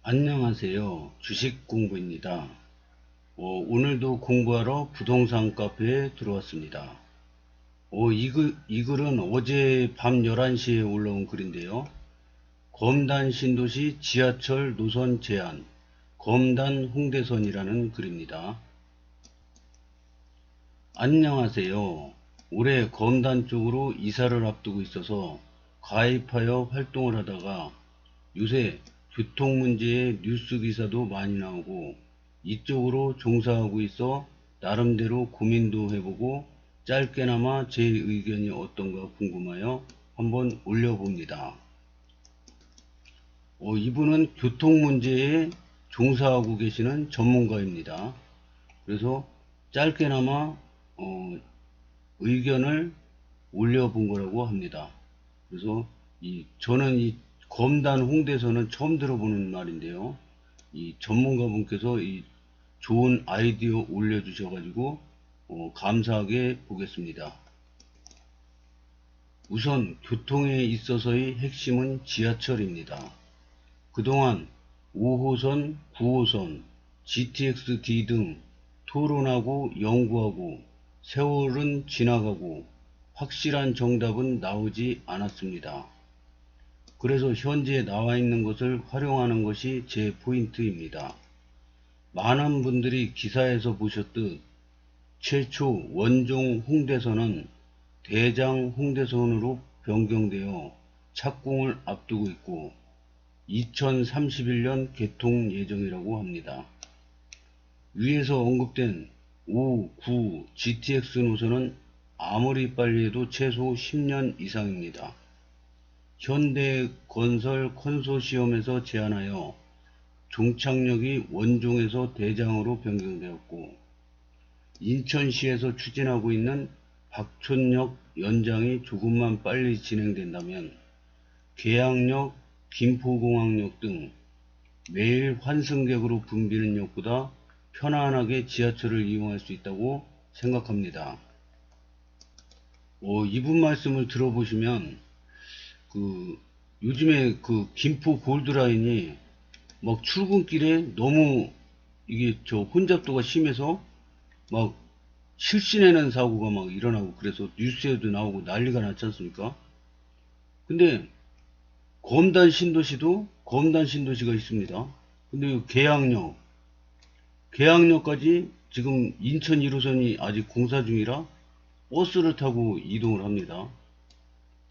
안녕하세요. 주식공부입니다. 오늘도 공부하러 부동산 카페에 들어왔습니다. 이 글은 어제 밤 11시에 올라온 글인데요. 검단 신도시 지하철 노선 제한, 검단 홍대선이라는 글입니다. 안녕하세요. 올해 검단 쪽으로 이사를 앞두고 있어서 가입하여 활동을 하다가 요새 교통 문제에 뉴스 기사도 많이 나오고 이쪽으로 종사하고 있어 나름대로 고민도 해보고 짧게나마 제 의견이 어떤가 궁금하여 한번 올려봅니다. 이분은 교통 문제에 종사하고 계시는 전문가입니다. 그래서 짧게나마 의견을 올려본 거라고 합니다. 그래서 저는 이 검단 홍대선은 처음 들어보는 말인데요. 이 전문가분께서 이 좋은 아이디어 올려주셔가지고 감사하게 보겠습니다. 우선 교통에 있어서의 핵심은 지하철입니다. 그동안 5호선, 9호선, GTX-D 등 토론하고 연구하고 세월은 지나가고 확실한 정답은 나오지 않았습니다. 그래서 현재 나와 있는 것을 활용하는 것이 제 포인트입니다. 많은 분들이 기사에서 보셨듯 최초 원종 홍대선은 대장 홍대선으로 변경되어 착공을 앞두고 있고 2031년 개통 예정이라고 합니다. 위에서 언급된 5, 9, GTX 노선은 아무리 빨리 해도 최소 10년 이상입니다. 현대건설 컨소시엄에서 제안하여 종착역이 원종에서 대장으로 변경되었고 인천시에서 추진하고 있는 박촌역 연장이 조금만 빨리 진행된다면 계양역, 김포공항역 등 매일 환승객으로 붐비는 역보다 편안하게 지하철을 이용할 수 있다고 생각합니다. 이분 말씀을 들어보시면 요즘에 김포 골드라인이 막 출근길에 너무 이게 혼잡도가 심해서 막 실신하는 사고가 막 일어나고 그래서 뉴스에도 나오고 난리가 났지 않습니까? 근데 검단 신도시가 있습니다. 근데 계양역까지 지금 인천 1호선이 아직 공사 중이라 버스를 타고 이동을 합니다.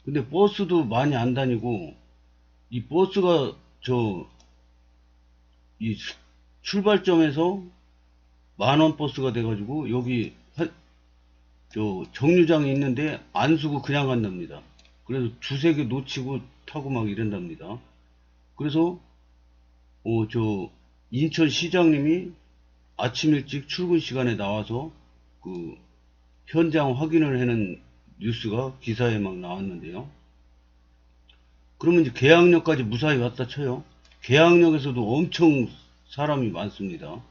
근데 버스도 많이 안 다니고 이 버스가 이 출발점에서 만원 버스가 돼가지고 여기 정류장에 있는데 안 쓰고 그냥 간답니다. 그래서 두세 개 놓치고 타고 막 이런답니다. 그래서 인천시장님이 아침 일찍 출근 시간에 나와서 현장 확인을 하는 뉴스가 기사에 막 나왔는데요. 그러면 이제 계양역까지 무사히 왔다 쳐요. 계양역에서도 엄청 사람이 많습니다.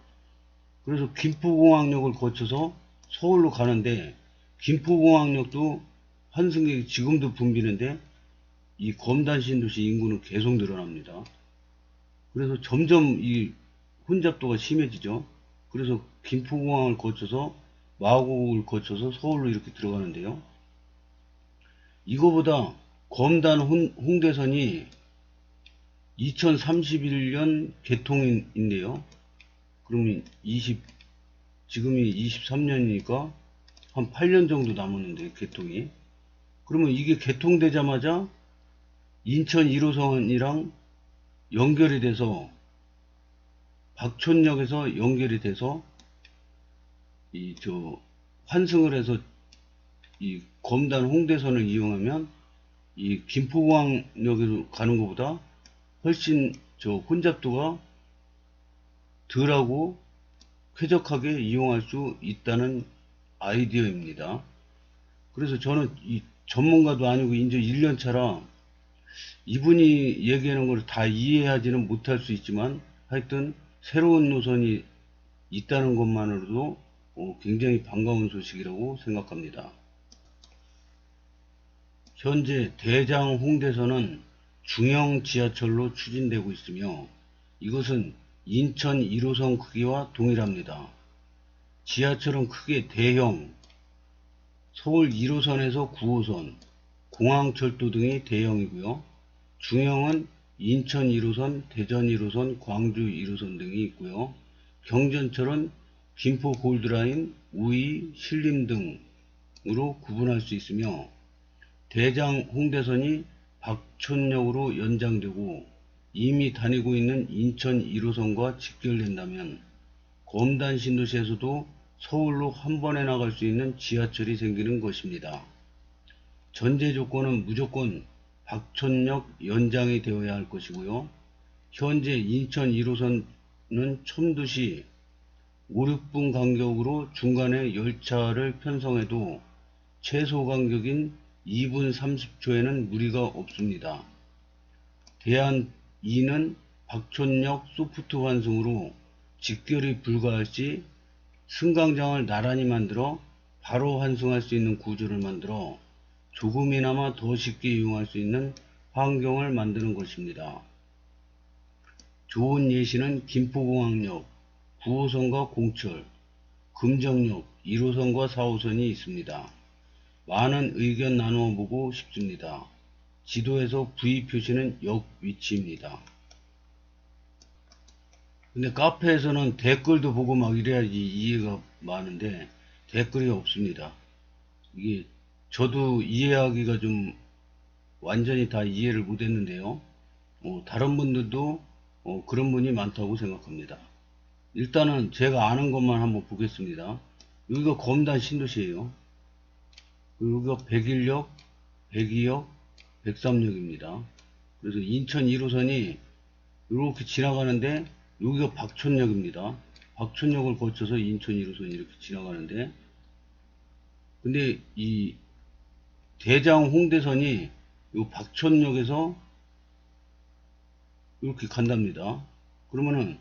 그래서 김포공항역을 거쳐서 서울로 가는데 김포공항역도 환승객이 지금도 붐비는데 이 검단신도시 인구는 계속 늘어납니다. 그래서 점점 이 혼잡도가 심해지죠. 그래서 김포공항을 거쳐서 마곡을 거쳐서 서울로 이렇게 들어가는데요. 이거보다 검단 홍대선이 2031년 개통인데요. 그러면 지금이 23년이니까 한 8년 정도 남았는데 개통이. 그러면 이게 개통되자마자 인천 1호선이랑 연결이 돼서 박촌역에서 연결이 돼서 환승을 해서 이 검단 홍대선을 이용하면 이 김포공항역으로 가는 것보다 훨씬 혼잡도가 덜하고 쾌적하게 이용할 수 있다는 아이디어입니다. 그래서 저는 이 전문가도 아니고 이제 1년 차라 이분이 얘기하는 걸 다 이해하지는 못할 수 있지만 하여튼 새로운 노선이 있다는 것만으로도 굉장히 반가운 소식이라고 생각합니다. 현재 대장 홍대선은 중형 지하철로 추진되고 있으며 이것은 인천 1호선 크기와 동일합니다. 지하철은 크게 대형, 서울 1호선에서 9호선, 공항철도 등이 대형이고요. 중형은 인천 1호선, 대전 1호선, 광주 1호선 등이 있고요. 경전철은 김포 골드라인, 우이, 신림 등으로 구분할 수 있으며 대장 홍대선이 박촌역으로 연장되고 이미 다니고 있는 인천 1호선과 직결된다면 검단 신도시에서도 서울로 한 번에 나갈 수 있는 지하철이 생기는 것입니다. 전제 조건은 무조건 박촌역 연장이 되어야 할 것이고요. 현재 인천 1호선은 첨두시 5, 6분 간격으로 중간에 열차를 편성해도 최소 간격인 2분 30초에는 무리가 없습니다. 대안 2는 박촌역 소프트 환승으로 직결이 불가할 시 승강장을 나란히 만들어 바로 환승할 수 있는 구조를 만들어 조금이나마 더 쉽게 이용할 수 있는 환경을 만드는 것입니다. 좋은 예시는 김포공항역 9호선과 공철, 금정역 1호선과 4호선이 있습니다. 많은 의견 나누어 보고 싶습니다. 지도에서 V 표시는 역 위치입니다. 근데 카페에서는 댓글도 보고 막 이래야지 이해가 많은데 댓글이 없습니다. 이게 저도 이해하기가 좀 완전히 다 이해를 못했는데요. 다른 분들도 그런 분이 많다고 생각합니다. 일단은 제가 아는 것만 한번 보겠습니다. 여기가 검단 신도시예요. 여기가 101역, 102역, 103역입니다. 그래서 인천 1호선이 이렇게 지나가는데 여기가 박촌역입니다. 박촌역을 거쳐서 인천 1호선이 이렇게 지나가는데 근데 이 대장 홍대선이 요 박촌역에서 이렇게 간답니다. 그러면은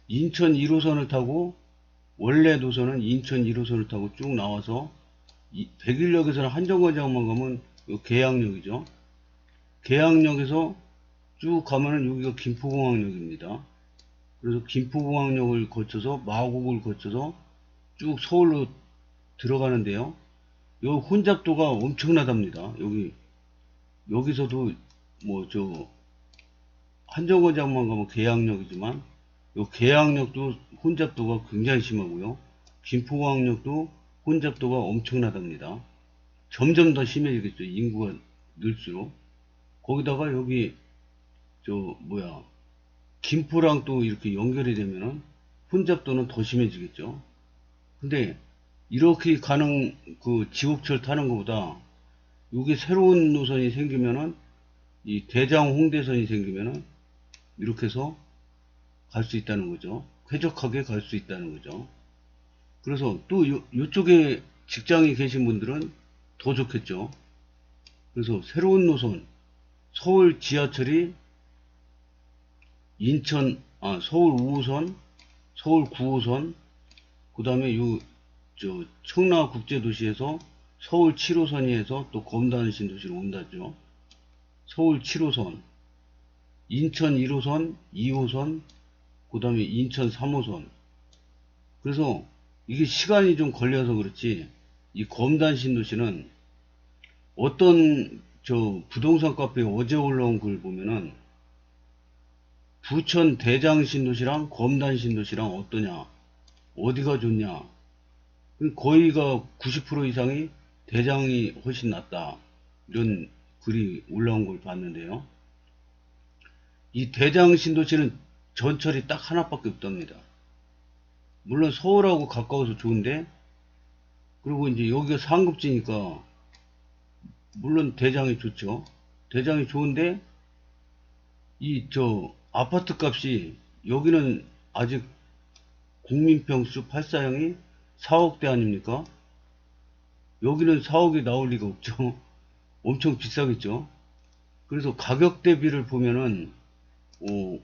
인천 1호선을 타고 원래 노선은 인천 1호선을 타고 쭉 나와서 101역에서는 한정거장만 가면 요 계양역이죠. 계양역에서 쭉 가면은 여기가 김포공항역입니다. 그래서 김포공항역을 거쳐서 마곡을 거쳐서 쭉 서울로 들어가는데요. 요 혼잡도가 엄청나답니다. 여기서도 뭐 한정거장만 가면 계양역이지만 요 계양역도 혼잡도가 굉장히 심하고요. 김포공항역도 혼잡도가 엄청나답니다. 점점 더 심해지겠죠. 인구가 늘수록. 거기다가 여기 김포랑 또 이렇게 연결이 되면은 혼잡도는 더 심해지겠죠. 근데 이렇게 가는 그 지옥철 타는 것보다 여기 새로운 노선이 생기면은 이 대장 홍대선이 생기면은 이렇게 해서 갈 수 있다는 거죠. 쾌적하게 갈 수 있다는 거죠. 그래서 또 요쪽에 직장에 계신 분들은 더 좋겠죠. 그래서 새로운 노선 서울 지하철이 서울 5호선, 서울 9호선, 그 다음에 청라국제도시에서 서울 7호선이 해서 또 검단 신도시로 온다죠. 서울 7호선, 인천 1호선, 2호선, 그 다음에 인천 3호선. 그래서 이게 시간이 좀 걸려서 그렇지, 이 검단 신도시는 어떤 부동산 카페에 어제 올라온 글 보면은 부천 대장 신도시랑 검단 신도시랑 어떠냐, 어디가 좋냐, 거의가 90% 이상이 대장이 훨씬 낫다, 이런 글이 올라온 걸 봤는데요. 이 대장 신도시는 전철이 딱 하나밖에 없답니다. 물론 서울하고 가까워서 좋은데, 그리고 이제 여기가 상급지니까 물론 대장이 좋죠. 대장이 좋은데 아파트 값이 여기는 아직 국민평수 8사형이 4억대 아닙니까? 여기는 4억이 나올 리가 없죠. 엄청 비싸겠죠. 그래서 가격 대비를 보면은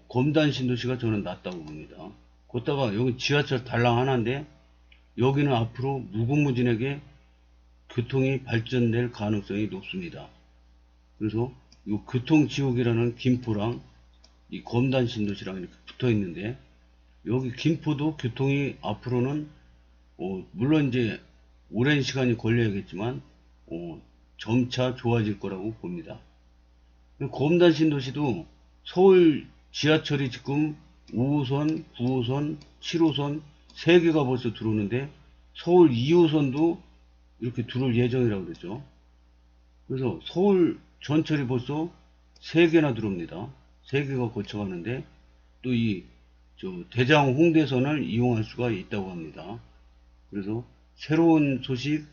검단 신도시가 저는 낫다고 봅니다. 거기다가 여기 지하철 달랑 하나인데 여기는 앞으로 무궁무진하게 교통이 발전될 가능성이 높습니다. 그래서 이 교통지옥이라는 김포랑 이 검단 신도시랑 이렇게 붙어 있는데, 여기 김포도 교통이 앞으로는 물론 이제 오랜 시간이 걸려야겠지만 점차 좋아질 거라고 봅니다. 검단 신도시도 서울 지하철이 지금 5호선, 9호선, 7호선 3개가 벌써 들어오는데, 서울 2호선도 이렇게 들어올 예정이라고 그랬죠. 그래서 서울 전철이 벌써 3개나 들어옵니다. 3개가 거쳐가는데, 또 대장 홍대선을 이용할 수가 있다고 합니다. 그래서 새로운 소식,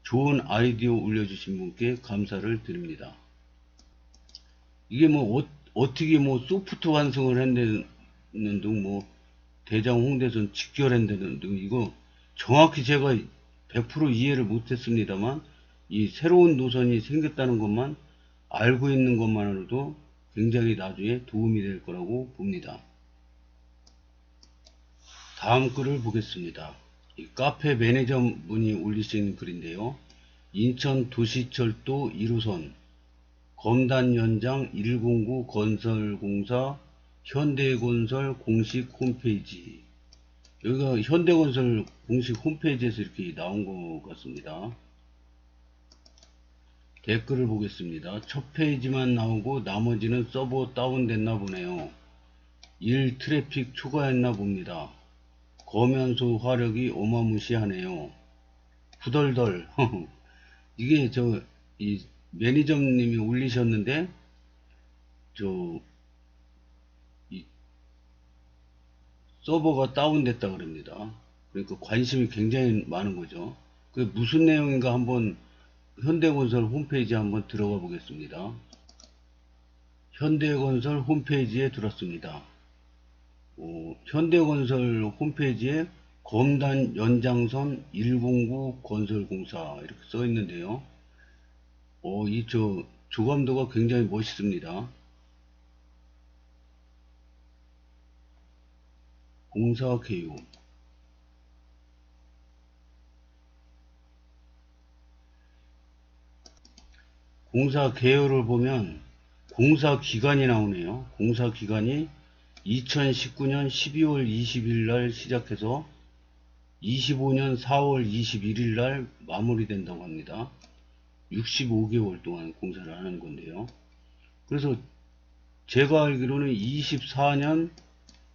좋은 아이디어 올려주신 분께 감사를 드립니다. 이게 어떻게 소프트 완성을 했다는 등, 대장 홍대선 직결한다는 등, 이거 정확히 제가 100% 이해를 못했습니다만, 이 새로운 노선이 생겼다는 것만 알고 있는 것만으로도 굉장히 나중에 도움이 될 거라고 봅니다. 다음 글을 보겠습니다. 이 카페 매니저 분이 올리신 글인데요. 인천 도시철도 1호선 검단 연장 109 건설공사 현대건설 공식 홈페이지. 여기가 현대건설 공식 홈페이지에서 이렇게 나온 것 같습니다. 댓글을 보겠습니다. 첫 페이지만 나오고 나머지는 서버 다운됐나 보네요. 일 트래픽 초과했나 봅니다. 거면소 화력이 어마무시하네요. 후덜덜. 이게 이 매니저님이 올리셨는데, 이 서버가 다운됐다 그럽니다. 그러니까 관심이 굉장히 많은 거죠. 그 무슨 내용인가 한번 현대건설 홈페이지 한번 들어가 보겠습니다. 현대건설 홈페이지에 들었습니다. 현대건설 홈페이지에 검단 연장선 109 건설공사 이렇게 써 있는데요. 조감도가 굉장히 멋있습니다. 공사 개요. 공사 개요를 보면 공사 기간이 나오네요. 공사 기간이 2019년 12월 20일 날 시작해서 25년 4월 21일 날 마무리된다고 합니다. 65개월 동안 공사를 하는 건데요. 그래서 제가 알기로는 24년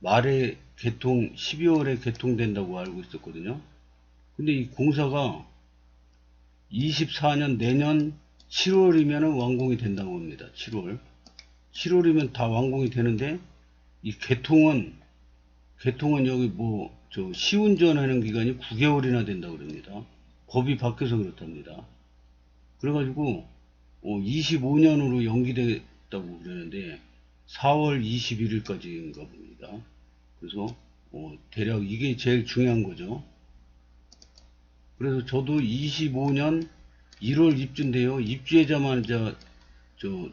말에 12월에 개통된다고 알고 있었거든요. 근데 이 공사가 24년 내년 7월이면 완공이 된다고 합니다. 7월이면 다 완공이 되는데, 이 개통은 여기 시운전하는 기간이 9개월이나 된다고 그럽니다. 법이 바뀌어서 그렇답니다. 그래가지고 25년으로 연기됐다고 그러는데 4월 21일까지인가 봅니다. 그래서 대략 이게 제일 중요한 거죠. 그래서 저도 25년 1월 입주인데요. 입주하자마자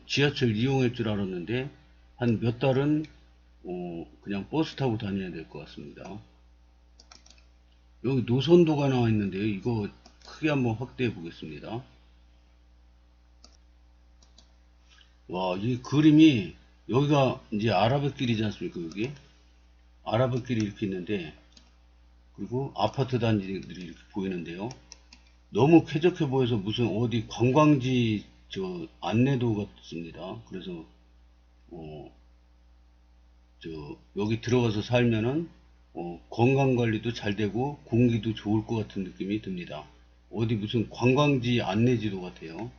지하철 이용할 줄 알았는데 한 몇 달은 그냥 버스 타고 다녀야 될 것 같습니다. 여기 노선도가 나와 있는데요. 이거 크게 한번 확대해 보겠습니다. 와, 이 그림이, 여기가 이제 아라뱃길이지 않습니까? 여기 아라뱃길이 이렇게 있는데, 그리고 아파트 단지들이 이렇게 보이는데요. 너무 쾌적해 보여서 무슨 어디 관광지 안내도 같습니다. 그래서 여기 들어가서 살면은 건강관리도 잘 되고 공기도 좋을 것 같은 느낌이 듭니다. 어디 무슨 관광지 안내지도 같아요.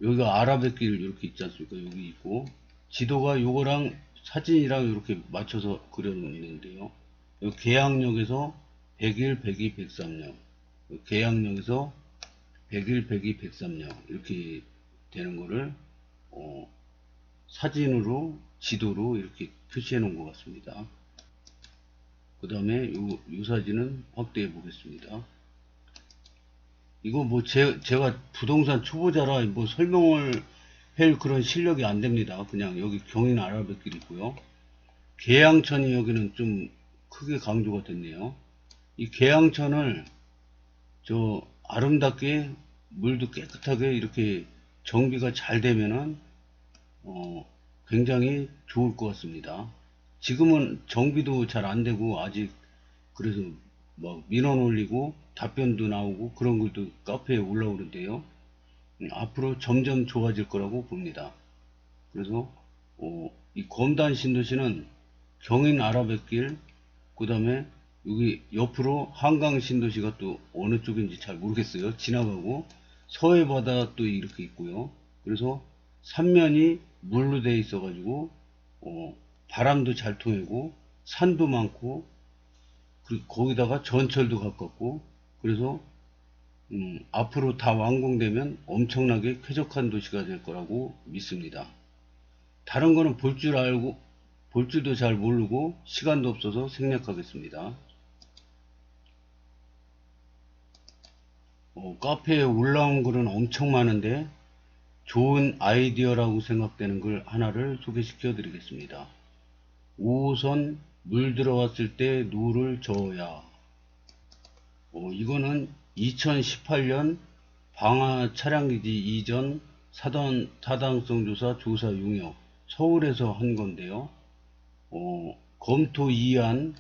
여기가 아라뱃길 이렇게 있지 않습니까? 여기 있고, 지도가 요거랑 사진이랑 이렇게 맞춰서 그려놓는데요. 여기 계양역에서 101, 102, 103역, 계양역에서 101, 102, 103역 이렇게 되는 거를 사진으로, 지도로 이렇게 표시해 놓은 것 같습니다. 그 다음에 요 사진은 확대해 보겠습니다. 이거 제가 부동산 초보자라 설명을 할 그런 실력이 안 됩니다. 그냥 여기 경인 아라뱃길 있고요. 계양천이 여기는 좀 크게 강조가 됐네요. 이 계양천을 아름답게 물도 깨끗하게 이렇게 정비가 잘 되면은 굉장히 좋을 것 같습니다. 지금은 정비도 잘 안 되고 아직 그래서 막 민원 올리고 답변도 나오고 그런 것도 카페에 올라오는데요. 앞으로 점점 좋아질 거라고 봅니다. 그래서 이 검단 신도시는 경인 아라뱃길, 그 다음에 여기 옆으로 한강 신도시가 또 어느 쪽인지 잘 모르겠어요. 지나가고 서해바다 또 이렇게 있고요. 그래서 삼면이 물로 돼 있어 가지고 바람도 잘 통하고 산도 많고 그리고 거기다가 전철도 가깝고 그래서 앞으로 다 완공되면 엄청나게 쾌적한 도시가 될 거라고 믿습니다. 다른 거는 볼 줄 알고 볼 줄도 잘 모르고 시간도 없어서 생략하겠습니다. 카페에 올라온 글은 엄청 많은데 좋은 아이디어라고 생각되는 글 하나를 소개시켜 드리겠습니다. 5호선 물 들어왔을 때 노를 저어야. 이거는 2018년 방화 차량기지 이전 사전 타당성 조사 조사 용역 서울에서 한 건데요. 검토 이안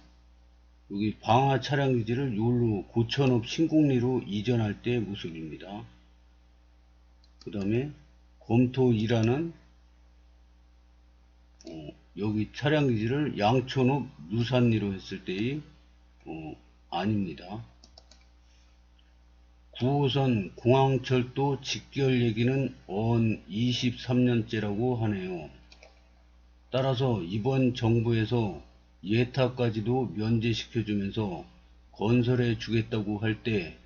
여기 방화 차량기지를 요로 고천읍 신곡리로 이전할 때 모습입니다. 그 다음에 검토 2라는 여기 차량기지를 양천읍 누산리로 했을 때의 아닙니다. 9호선 공항철도 직결 얘기는 언 23년째라고 하네요. 따라서 이번 정부에서 예타까지도 면제시켜주면서 건설해 주겠다고 할 때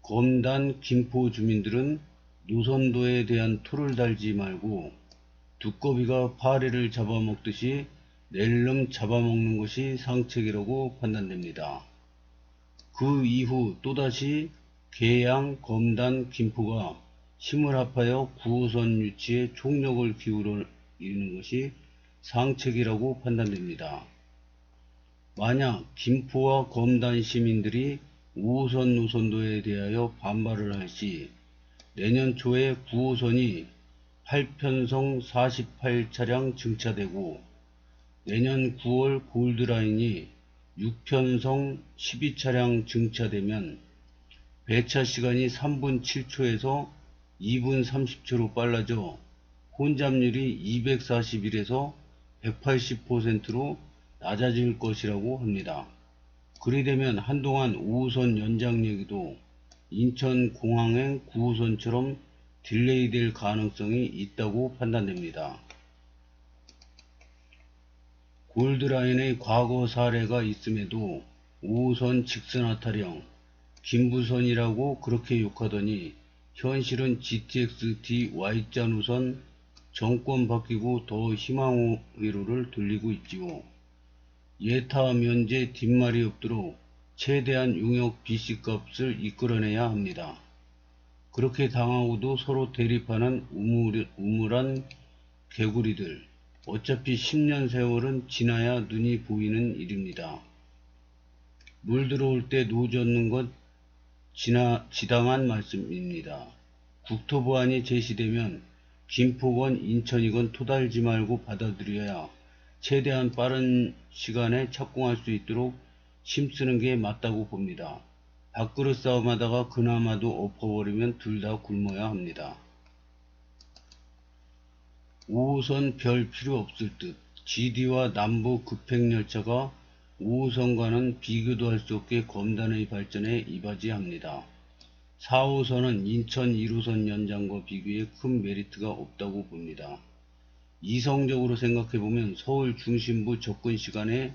검단 김포 주민들은 노선도에 대한 토를 달지 말고 두꺼비가 파리를 잡아먹듯이 낼름 잡아먹는 것이 상책이라고 판단됩니다. 그 이후 또다시 계양, 검단, 김포가 힘을 합하여 9호선 유치에 총력을 기울이는 것이 상책이라고 판단됩니다. 만약 김포와 검단 시민들이 5호선 노선도에 대하여 반발을 할 시 내년 초에 9호선이 8편성 48차량 증차되고 내년 9월 골드라인이 6편성 12차량 증차되면 배차 시간이 3분 7초에서 2분 30초로 빨라져 혼잡률이 241에서 180%로 낮아질 것이라고 합니다. 그리 되면 한동안 5호선 연장 얘기도 인천공항행 9호선처럼 딜레이 될 가능성이 있다고 판단됩니다. 골드라인의 과거 사례가 있음에도 5호선 직선화 타령, 김부선이라고 그렇게 욕하더니 현실은 GTX-D Y자 노선 정권 바뀌고 더 희망회로를 돌리고 있지요. 예타 면제 뒷말이 없도록 최대한 용역 BC값을 이끌어내야 합니다. 그렇게 당하고도 서로 대립하는 우물한 개구리들. 어차피 10년 세월은 지나야 눈이 보이는 일입니다. 물 들어올 때 노 젓는 것 지당한 말씀입니다. 국토보안이 제시되면 김포건 인천이건 토달지 말고 받아들여야 최대한 빠른 시간에 착공할 수 있도록 힘쓰는 게 맞다고 봅니다. 밥그릇 싸움하다가 그나마도 엎어버리면 둘 다 굶어야 합니다. 5호선 별 필요 없을 듯. GD와 남부 급행열차가 5호선과는 비교도 할 수 없게 검단의 발전에 이바지합니다. 4호선은 인천 1호선 연장과 비교해 큰 메리트가 없다고 봅니다. 이성적으로 생각해보면 서울 중심부 접근 시간에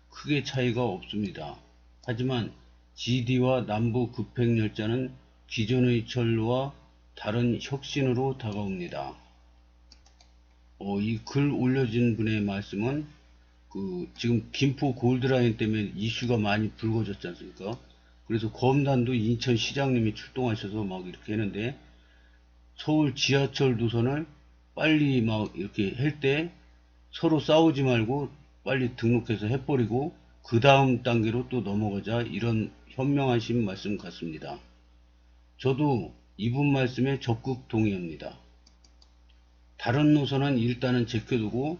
크게 차이가 없습니다. 하지만 GD와 남부 급행열차는 기존의 철로와 다른 혁신으로 다가옵니다. 이 글 올려진 분의 말씀은 지금 김포 골드라인 때문에 이슈가 많이 불거졌지 않습니까? 그래서 검단도 인천시장님이 출동하셔서 막 이렇게 했는데 서울 지하철 노선을 빨리 막 이렇게 할 때 서로 싸우지 말고 빨리 등록해서 해버리고 그 다음 단계로 또 넘어가자 이런 현명하신 말씀 같습니다. 저도 이분 말씀에 적극 동의합니다. 다른 노선은 일단은 제껴두고